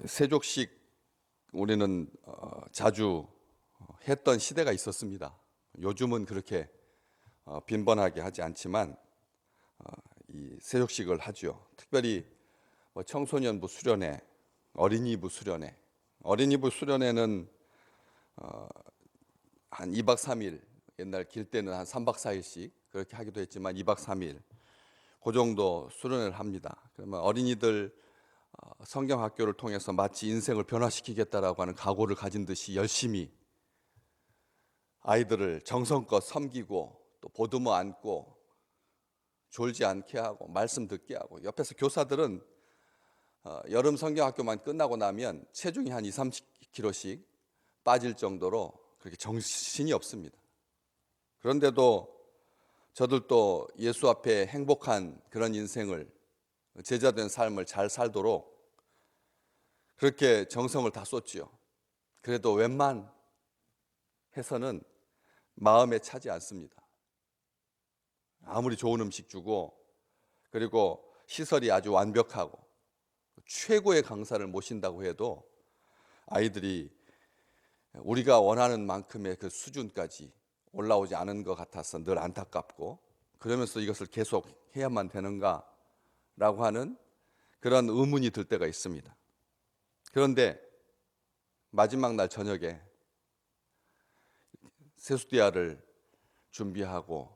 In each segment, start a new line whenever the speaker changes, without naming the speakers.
세족식 우리는 자주 했던 시대가 있었습니다. 요즘은 그렇게 빈번하게 하지 않지만 이 세족식을 하죠. 특별히 청소년부 수련회, 어린이부 수련회. 어린이부 수련회는 한 2박 3일, 옛날 길 때는 한 3박 4일씩 그렇게 하기도 했지만 2박 3일 그 정도 수련회를 합니다. 그러면 어린이들 성경 학교를 통해서 마치 인생을 변화시키겠다라고 하는 각오를 가진 듯이 열심히 아이들을 정성껏 섬기고 또 보듬어 안고 졸지 않게 하고 말씀 듣게 하고, 옆에서 교사들은 여름 성경 학교만 끝나고 나면 체중이 한 2, 30kg씩 빠질 정도로 그렇게 정신이 없습니다. 그런데도 저들도 예수 앞에 행복한 그런 인생을, 제자된 삶을 잘 살도록 그렇게 정성을 다 쏟지요. 그래도 웬만해서는 마음에 차지 않습니다. 아무리 좋은 음식 주고, 그리고 시설이 아주 완벽하고 최고의 강사를 모신다고 해도 아이들이 우리가 원하는 만큼의 그 수준까지 올라오지 않은 것 같아서 늘 안타깝고, 그러면서 이것을 계속 해야만 되는가라고 하는 그런 의문이 들 때가 있습니다. 그런데 마지막 날 저녁에 세수대야를 준비하고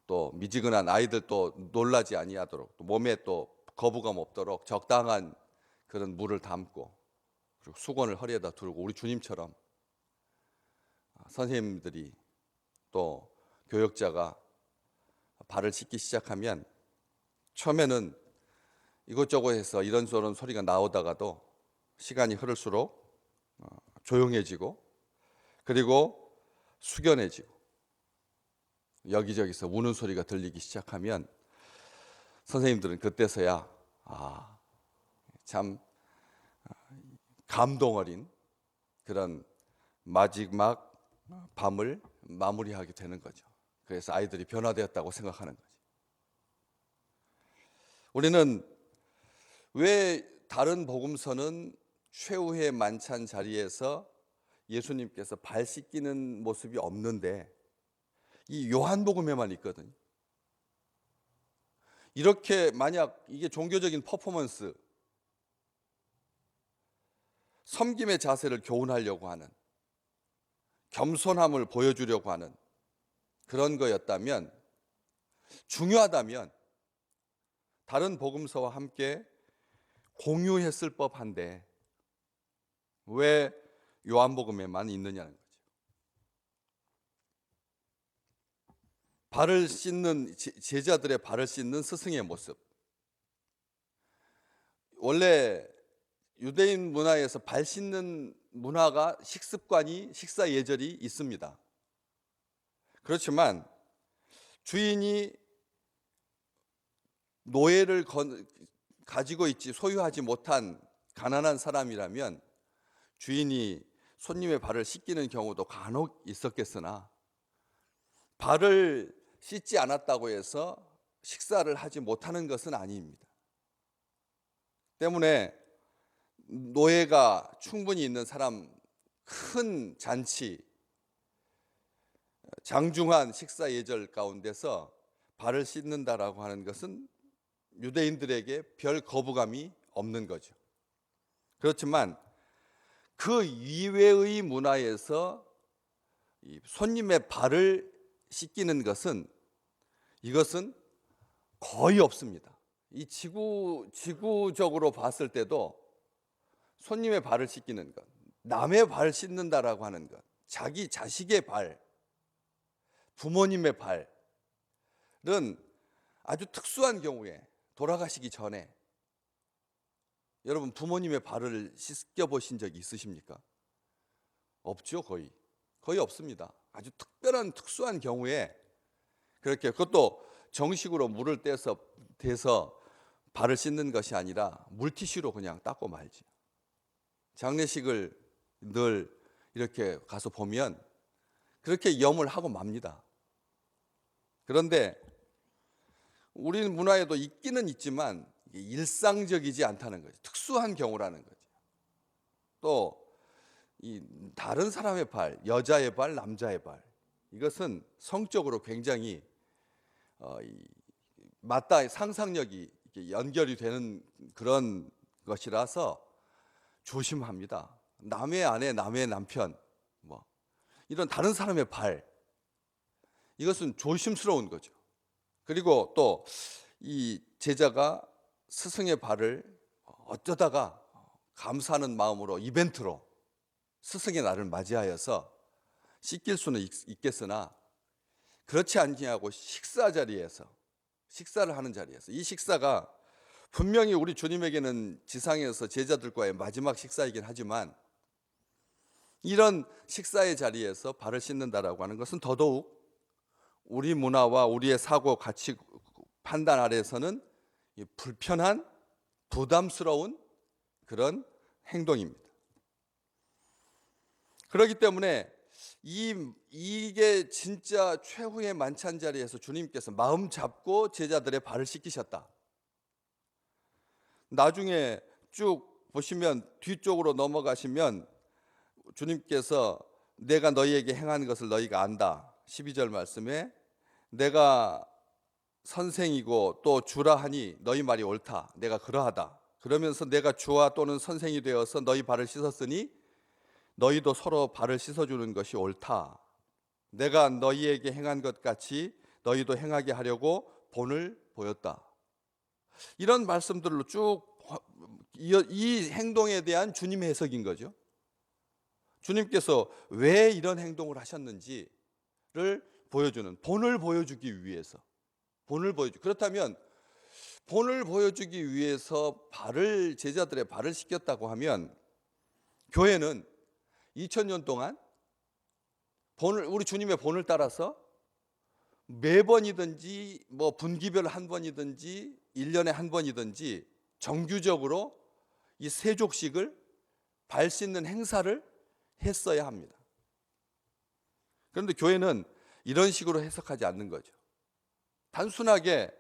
또 미지근한 아이들 또 놀라지 아니하도록, 또 몸에 또 거부감 없도록 적당한 그런 물을 담고, 그리고 수건을 허리에다 두르고 우리 주님처럼 선생님들이 또 교역자가 발을 씻기 시작하면 처음에는 이것저것에서 이런저런 소리가 나오다가도 시간이 흐를수록 조용해지고, 그리고 숙연해지고, 여기저기서 우는 소리가 들리기 시작하면 선생님들은 그때서야 참 감동 어린 그런 마지막 밤을 마무리하게 되는 거죠. 그래서 아이들이 변화되었다고 생각하는 거죠. 우리는 왜 다른 복음서는 최후의 만찬 자리에서 예수님께서 발 씻기는 모습이 없는데 이 요한복음에만 있거든요. 이렇게 만약 이게 종교적인 퍼포먼스, 섬김의 자세를 교훈하려고 하는, 겸손함을 보여주려고 하는 그런 거였다면, 중요하다면 다른 복음서와 함께 공유했을 법한데 왜 요한복음에만 있느냐는 거죠. 발을 씻는, 제자들의 발을 씻는 스승의 모습. 원래 유대인 문화에서 발 씻는 문화가, 식습관이, 식사 예절이 있습니다. 그렇지만 주인이 노예를 가지고 있지 소유하지 못한 가난한 사람이라면 주인이 손님의 발을 씻기는 경우도 간혹 있었겠으나, 발을 씻지 않았다고 해서 식사를 하지 못하는 것은 아닙니다. 때문에 노예가 충분히 있는 사람, 큰 잔치, 장중한 식사 예절 가운데서 발을 씻는다라고 하는 것은 유대인들에게 별 거부감이 없는 거죠. 그렇지만 그 이외의 문화에서 이 손님의 발을 씻기는 것은, 이것은 거의 없습니다. 이 지구적으로 봤을 때도 손님의 발을 씻기는 것, 남의 발 씻는다라고 하는 것, 자기 자식의 발, 부모님의 발은 아주 특수한 경우에, 돌아가시기 전에 여러분 부모님의 발을 씻겨 보신 적이 있으십니까? 없죠. 거의 없습니다. 아주 특별한 특수한 경우에 그렇게, 그것도 정식으로 물을 대서 발을 씻는 것이 아니라 물티슈로 그냥 닦고 말지. 장례식을 늘 이렇게 가서 보면 그렇게 염을 하고 맙니다. 그런데 우리 문화에도 있기는 있지만 일상적이지 않다는 거죠. 특수한 경우라는 거죠. 또 이 다른 사람의 발, 여자의 발, 남자의 발, 이것은 성적으로 굉장히 맞닿아 상상력이 이렇게 연결이 되는 그런 것이라서 조심합니다. 남의 아내, 남의 남편, 뭐 이런 다른 사람의 발, 이것은 조심스러운 거죠. 그리고 또 이 제자가 스승의 발을 어쩌다가 감사하는 마음으로 이벤트로 스승의 날을 맞이하여서 씻길 수는 있겠으나 그렇지 아니하고 식사를 하는 자리에서, 이 식사가 분명히 우리 주님에게는 지상에서 제자들과의 마지막 식사이긴 하지만 이런 식사의 자리에서 발을 씻는다라고 하는 것은 더더욱 우리 문화와 우리의 사고 가치 판단 아래에서는 불편한, 부담스러운 그런 행동입니다. 그렇기 때문에 이게 진짜 최후의 만찬 자리에서 주님께서 마음 잡고 제자들의 발을 씻기셨다. 나중에 쭉 보시면 뒤쪽으로 넘어가시면 주님께서 내가 너희에게 행한 것을 너희가 안다. 12절 말씀에 내가 선생이고 또 주라 하니 너희 말이 옳다. 내가 그러하다. 그러면서 내가 주와 또는 선생이 되어서 너희 발을 씻었으니 너희도 서로 발을 씻어주는 것이 옳다. 내가 너희에게 행한 것 같이 너희도 행하게 하려고 본을 보였다. 이런 말씀들로 쭉 이 행동에 대한 주님의 해석인 거죠. 주님께서 왜 이런 행동을 하셨는지를 보여주는, 본을 보여주기 위해서, 그렇다면 본을 보여주기 위해서 제자들의 발을 씻겼다고 하면 교회는 2000년 동안 우리 주님의 본을 따라서 매번이든지 뭐 분기별 한 번이든지 1년에 한 번이든지 정규적으로 이 세족식을 발 씻는 행사를 했어야 합니다. 그런데 교회는 이런 식으로 해석하지 않는 거죠. 단순하게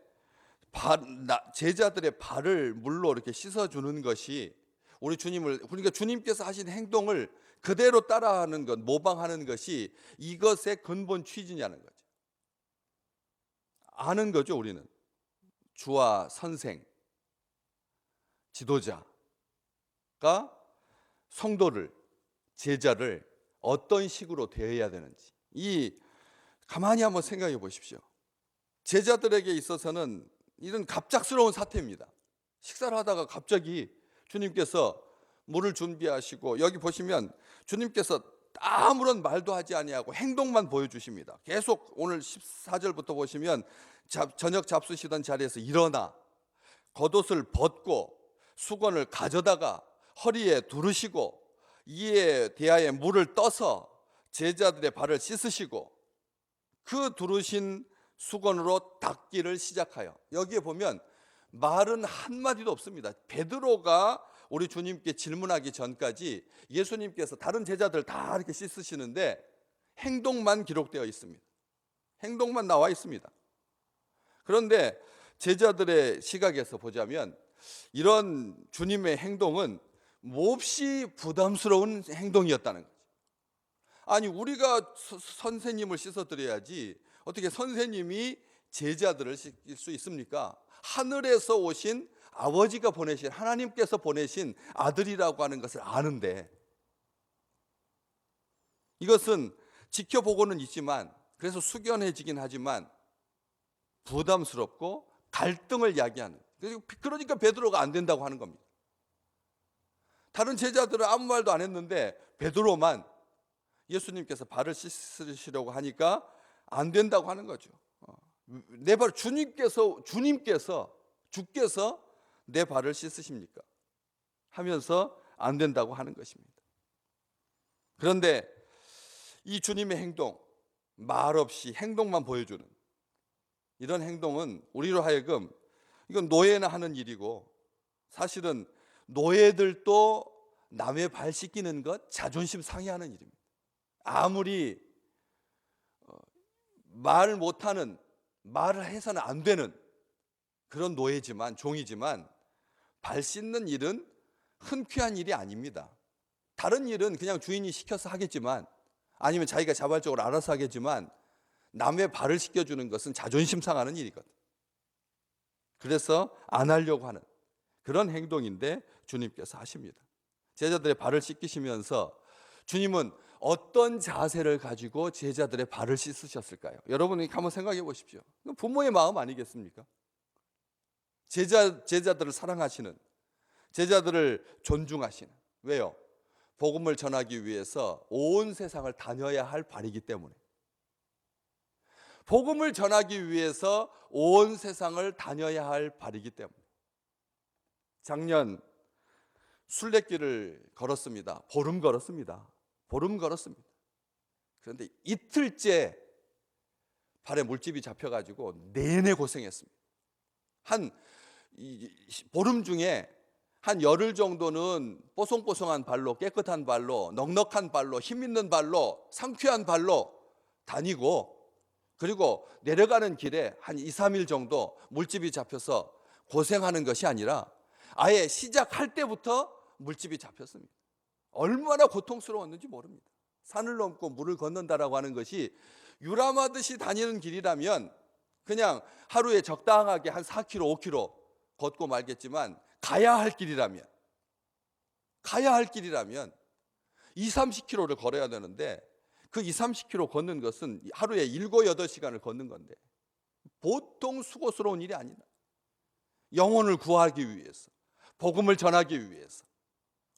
제자들의 발을 물로 이렇게 씻어주는 것이 그러니까 주님께서 하신 행동을 그대로 따라하는 것, 모방하는 것이 이것의 근본 취지냐는 거죠. 아는 거죠, 우리는. 주와 선생, 지도자가 성도를, 제자를 어떤 식으로 대해야 되는지, 가만히 한번 생각해 보십시오. 제자들에게 있어서는 이런 갑작스러운 사태입니다. 식사를 하다가 갑자기 주님께서 물을 준비하시고, 여기 보시면 주님께서 아무런 말도 하지 아니하고 행동만 보여주십니다. 계속 오늘 14절부터 보시면 저녁 잡수시던 자리에서 일어나 겉옷을 벗고 수건을 가져다가 허리에 두르시고 이에 대하여 물을 떠서 제자들의 발을 씻으시고 그 두르신 수건으로 닦기를 시작하여, 여기에 보면 말은 한마디도 없습니다. 베드로가 우리 주님께 질문하기 전까지 예수님께서 다른 제자들 다 이렇게 씻으시는데 행동만 기록되어 있습니다. 행동만 나와 있습니다. 그런데 제자들의 시각에서 보자면 이런 주님의 행동은 몹시 부담스러운 행동이었다는 거죠. 아니, 우리가 선생님을 씻어드려야지 어떻게 선생님이 제자들을 씻길 수 있습니까? 하늘에서 오신 아버지가 보내신, 하나님께서 보내신 아들이라고 하는 것을 아는데, 이것은 지켜보고는 있지만, 그래서 숙연해지긴 하지만 부담스럽고 갈등을 야기하는, 그러니까 베드로가 안 된다고 하는 겁니다. 다른 제자들은 아무 말도 안 했는데 베드로만 예수님께서 발을 씻으시려고 하니까 안 된다고 하는 거죠. 내 발, 주께서 내 발을 씻으십니까? 하면서 안 된다고 하는 것입니다. 그런데 이 주님의 행동, 말 없이 행동만 보여주는 이런 행동은 우리로 하여금, 이건 노예나 하는 일이고, 사실은 노예들도 남의 발 씻기는 것 자존심 상해하는 일입니다. 아무리 말 못하는, 말을 해서는 안 되는 그런 노예지만, 종이지만 발 씻는 일은 흔쾌한 일이 아닙니다. 다른 일은 그냥 주인이 시켜서 하겠지만, 아니면 자기가 자발적으로 알아서 하겠지만, 남의 발을 씻겨주는 것은 자존심 상하는 일이거든. 그래서 안 하려고 하는 그런 행동인데 주님께서 하십니다. 제자들의 발을 씻기시면서 주님은 어떤 자세를 가지고 제자들의 발을 씻으셨을까요? 여러분이 한번 생각해 보십시오. 부모의 마음 아니겠습니까? 제자들을 사랑하시는, 제자들을 존중하시는. 왜요? 복음을 전하기 위해서 온 세상을 다녀야 할 발이기 때문에. 복음을 전하기 위해서 온 세상을 다녀야 할 발이기 때문에. 작년 순례길을 걸었습니다. 보름 걸었습니다. 보름 걸었습니다. 그런데 이틀째 발에 물집이 잡혀가지고 내내 고생했습니다. 한 보름 중에 한 열흘 정도는 뽀송뽀송한 발로, 깨끗한 발로, 넉넉한 발로, 힘 있는 발로, 상쾌한 발로 다니고, 그리고 내려가는 길에 한 2, 3일 정도 물집이 잡혀서 고생하는 것이 아니라 아예 시작할 때부터 물집이 잡혔습니다. 얼마나 고통스러웠는지 모릅니다. 산을 넘고 물을 건넌다라고 하는 것이 유람하듯이 다니는 길이라면 그냥 하루에 적당하게 한 4km, 5km 걷고 말겠지만, 가야 할 길이라면 2, 30km를 걸어야 되는데, 그 2, 30km 걷는 것은 하루에 7, 8시간을 걷는 건데 보통 수고스러운 일이 아니다. 영혼을 구하기 위해서, 복음을 전하기 위해서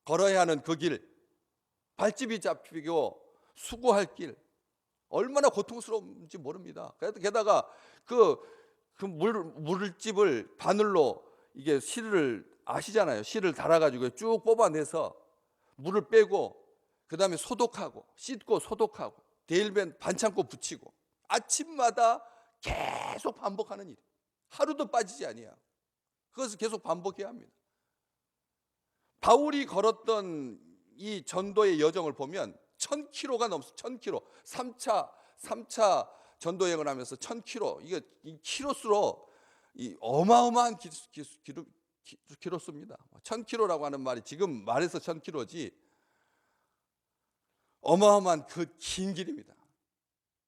걸어야 하는 그 길, 발집이 잡히고 수고할 길, 얼마나 고통스러운지 모릅니다. 게다가 물집을 바늘로, 이게 실을 아시잖아요. 실을 달아가지고 쭉 뽑아내서 물을 빼고, 그 다음에 소독하고, 씻고 소독하고, 데일벤 반창고 붙이고, 아침마다 계속 반복하는 일. 하루도 빠지지 아니야. 그것을 계속 반복해야 합니다. 바울이 걸었던 이 전도의 여정을 보면 1000km가 넘습니다. 1000km. 3차 전도 여행을 하면서 1000km. 이게 이 키로수로 이 어마어마한 키로수입니다. 1000km라고 하는 말이 지금 말해서 1000km지 어마어마한 그 긴 길입니다.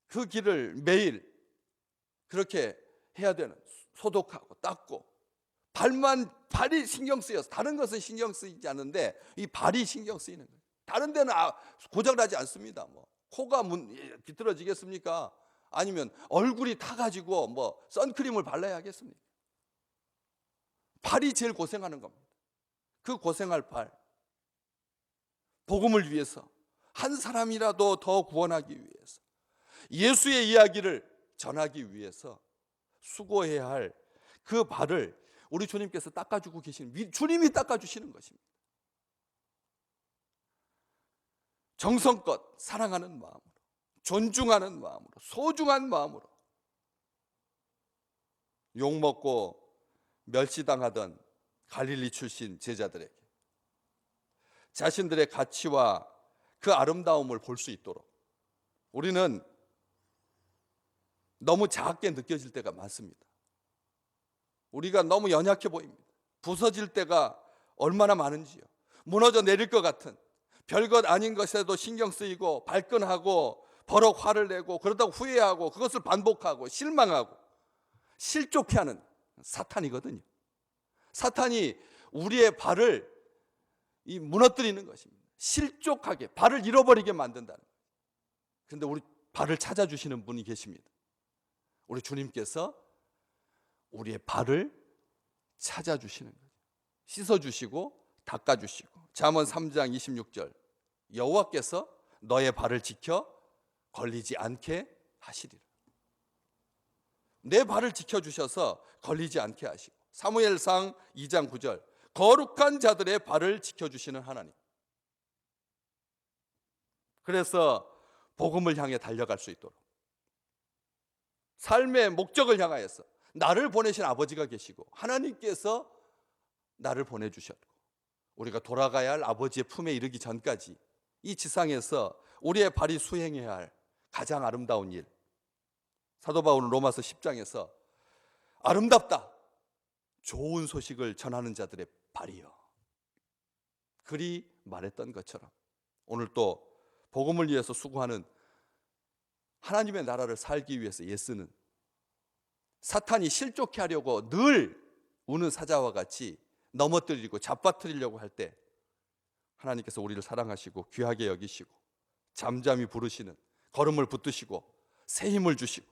그 길을 매일 그렇게 해야 되는, 소독하고 닦고, 발이 신경 쓰여서, 다른 것은 신경 쓰이지 않는데 이 발이 신경 쓰이는 거예요. 다른 데는 고장나지 않습니다. 뭐 코가 비틀어지겠습니까? 아니면 얼굴이 타가지고 뭐 선크림을 발라야 하겠습니까? 발이 제일 고생하는 겁니다. 그 고생할 발, 복음을 위해서, 한 사람이라도 더 구원하기 위해서, 예수의 이야기를 전하기 위해서 수고해야 할 그 발을 우리 주님께서 닦아주고 계시는, 주님이 닦아주시는 것입니다. 정성껏 사랑하는 마음으로, 존중하는 마음으로, 소중한 마음으로. 욕먹고 멸시당하던 갈릴리 출신 제자들에게 자신들의 가치와 그 아름다움을 볼 수 있도록, 우리는 너무 작게 느껴질 때가 많습니다. 우리가 너무 연약해 보입니다. 부서질 때가 얼마나 많은지요. 무너져 내릴 것 같은, 별것 아닌 것에도 신경 쓰이고 발끈하고 버럭 화를 내고, 그러다가 후회하고, 그것을 반복하고 실망하고 실족해하는 사탄이거든요. 사탄이 우리의 발을 무너뜨리는 것입니다. 실족하게, 발을 잃어버리게 만든다는 거예요. 그런데 우리 발을 찾아주시는 분이 계십니다. 우리 주님께서 우리의 발을 찾아주시는 거예요. 씻어주시고 닦아주시고. 잠언 3장 26절, 여호와께서 너의 발을 지켜 걸리지 않게 하시리라. 내 발을 지켜주셔서 걸리지 않게 하시고. 사무엘상 2장 9절, 거룩한 자들의 발을 지켜주시는 하나님. 그래서 복음을 향해 달려갈 수 있도록, 삶의 목적을 향하여서 나를 보내신 아버지가 계시고 하나님께서 나를 보내주셨고, 우리가 돌아가야 할 아버지의 품에 이르기 전까지 이 지상에서 우리의 발이 수행해야 할 가장 아름다운 일, 사도 바울은 로마서 10장에서 아름답다, 좋은 소식을 전하는 자들의 발이요, 그리 말했던 것처럼 오늘 또 복음을 위해서 수고하는 하나님의 나라를 살기 위해서 애쓰는 사탄이 실족해 하려고 늘 우는 사자와 같이 넘어뜨리고 잡아뜨리려고 할 때 하나님께서 우리를 사랑하시고 귀하게 여기시고 잠잠히 부르시는 걸음을 붙드시고 새 힘을 주시고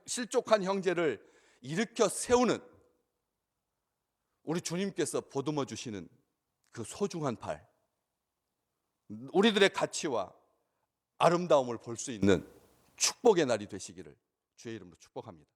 실족한 형제를 일으켜 세우는 우리 주님께서 보듬어 주시는 그 소중한 발, 우리들의 가치와 아름다움을 볼 수 있는 축복의 날이 되시기를 주의 이름으로 축복합니다.